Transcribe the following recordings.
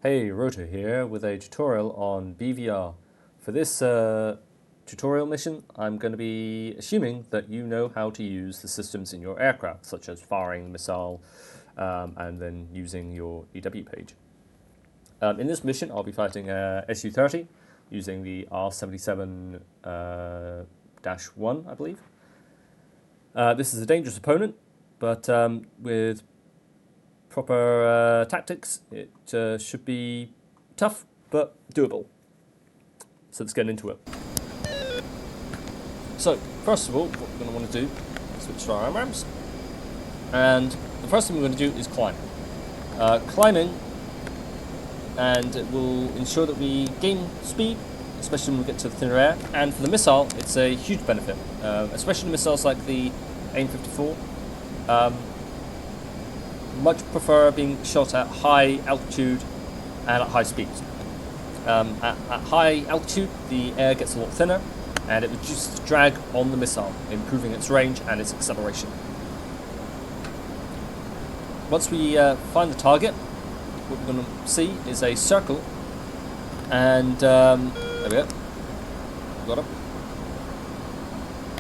Hey, Rotor here with a tutorial on BVR. For this tutorial mission, I'm going to be assuming that you know how to use the systems in your aircraft, such as firing the missile and then using your EW page. In this mission, I'll be fighting Su-30 using the R77-1, I believe. This is a dangerous opponent, but with proper tactics, it should be tough, but doable. So let's get into it. So, first of all, what we're going to want to do is switch to our AMRAAMs. And the first thing we're going to do is climb. Climbing, and it will ensure that we gain speed, especially when we get to thinner air. And for the missile, it's a huge benefit, especially missiles like the AIM-54. Much prefer being shot at high altitude and at high speeds. At high altitude, the air gets a lot thinner and it reduces the drag on the missile, improving its range and its acceleration. Once we find the target, what we're going to see is a circle, and there we go. Got it.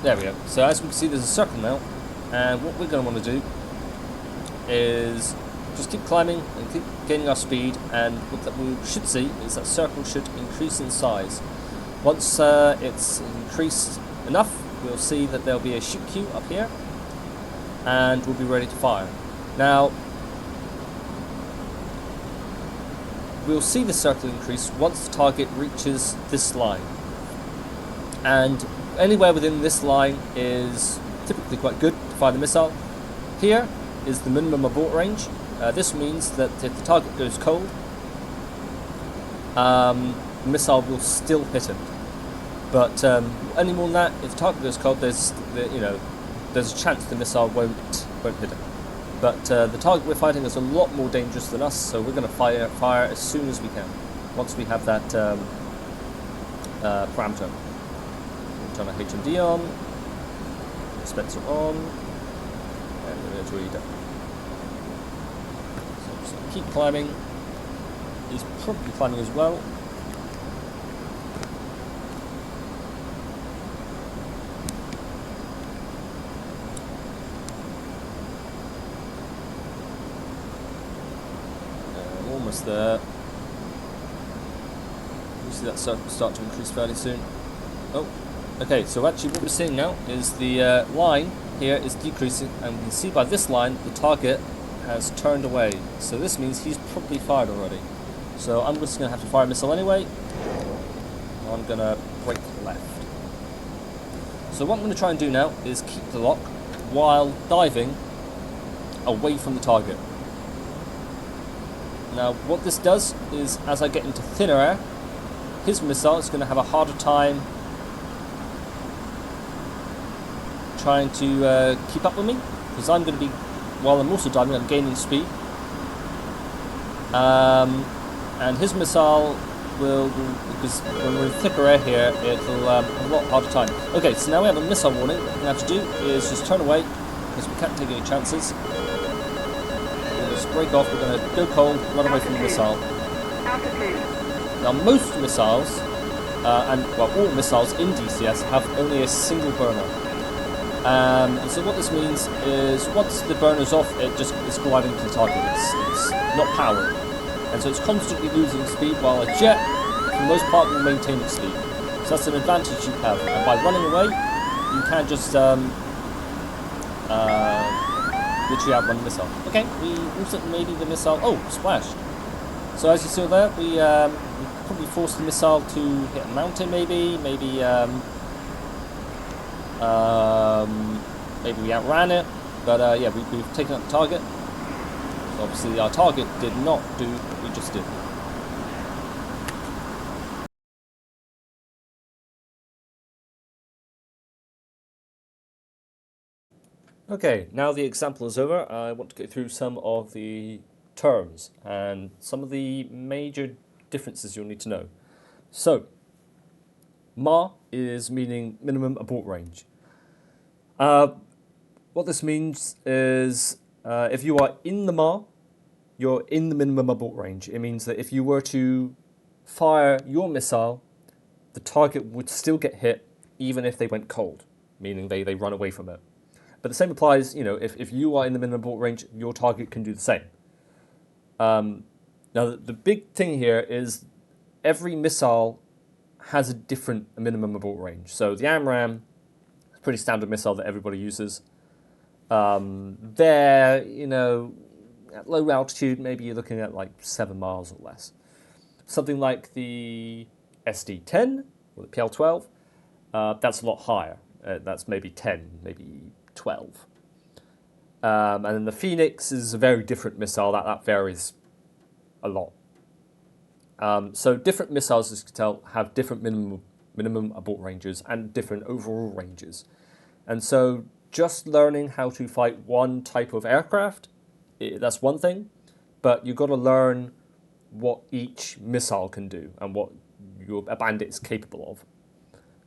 There we go. So as we can see, there's a circle now, and what we're going to want to do is just keep climbing and keep gaining our speed, and what we should see is that circle should increase in size. Once it's increased enough, we'll see that there'll be a shoot cue up here, and we'll be ready to fire. Now, we'll see the circle increase once the target reaches this line, and anywhere within this line is typically quite good to fire the missile. Here is the minimum abort range. This means that if the target goes cold, the missile will still hit him. But any more than that, if the target goes cold, there's a chance the missile won't hit him. But the target we're fighting is a lot more dangerous than us, so we're going to fire as soon as we can, once we have that parameter. We'll turn our HMD on, dispenser on, and we're going to read it. So keep climbing. He's probably climbing as well. Almost there. You see that circle start to increase fairly soon. Oh, okay, so actually what we're seeing now is the line here is decreasing, and we can see by this line the target has turned away. So this means he's probably fired already. So I'm just going to have to fire a missile anyway. I'm going to break left. So what I'm going to try and do now is keep the lock while diving away from the target. Now what this does is, as I get into thinner air, his missile is going to have a harder time trying to keep up with me, because I'm going to be, while I'm also diving, I'm gaining speed. And his missile will, because when we're in thicker air here, it'll have a lot harder time. Okay, so now we have a missile warning. What we're going to have to do is just turn away, because we can't take any chances. Break off, we're going to go cold, run away from the missile. Now most missiles, and well, all missiles in DCS have only a single burner. So what this means is once the burner's off, it just is gliding to the target. It's not powered. And so it's constantly losing speed, while a jet, for the most part, will maintain its speed. So that's an advantage you have. And by running away, you can just literally outrun the missile. Okay, we also maybe the missile. Oh, splashed. So as you saw there, we probably forced the missile to hit a mountain. Maybe we outran it. But yeah, we've taken out the target. So obviously, our target did not do what we just did. Okay, now the example is over, I want to go through some of the terms and some of the major differences you'll need to know. So, MAR is meaning minimum abort range. What this means is if you are in the MAR, you're in the minimum abort range. It means that if you were to fire your missile, the target would still get hit even if they went cold, meaning they run away from it. But the same applies, if you are in the minimum abort range, your target can do the same. Now, the big thing here is every missile has a different minimum abort range. So the AMRAAM is a pretty standard missile that everybody uses. At low altitude, maybe you're looking at like 7 miles or less. Something like the SD-10 or the PL-12, that's a lot higher. That's maybe 10, maybe 12. And then the Phoenix is a very different missile. That varies a lot. So different missiles, as you can tell, have different minimum abort ranges and different overall ranges. And so just learning how to fight one type of aircraft, that's one thing, but you've got to learn what each missile can do and what a bandit is capable of.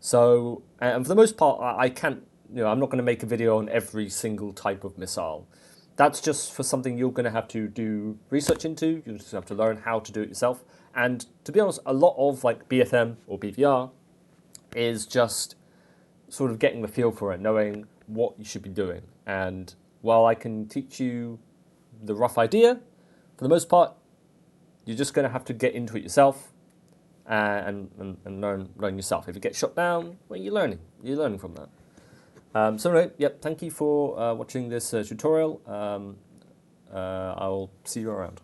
So, and for the most part, I can't, I'm not going to make a video on every single type of missile. That's just for something you're going to have to do research into. You just have to learn how to do it yourself. And to be honest, a lot of like BFM or BVR is just sort of getting the feel for it, knowing what you should be doing. And while I can teach you the rough idea, for the most part, you're just going to have to get into it yourself and learn yourself. If you get shot down, well, you're learning. You're learning from that. So anyway, yep, thank you for watching this tutorial. I'll see you around.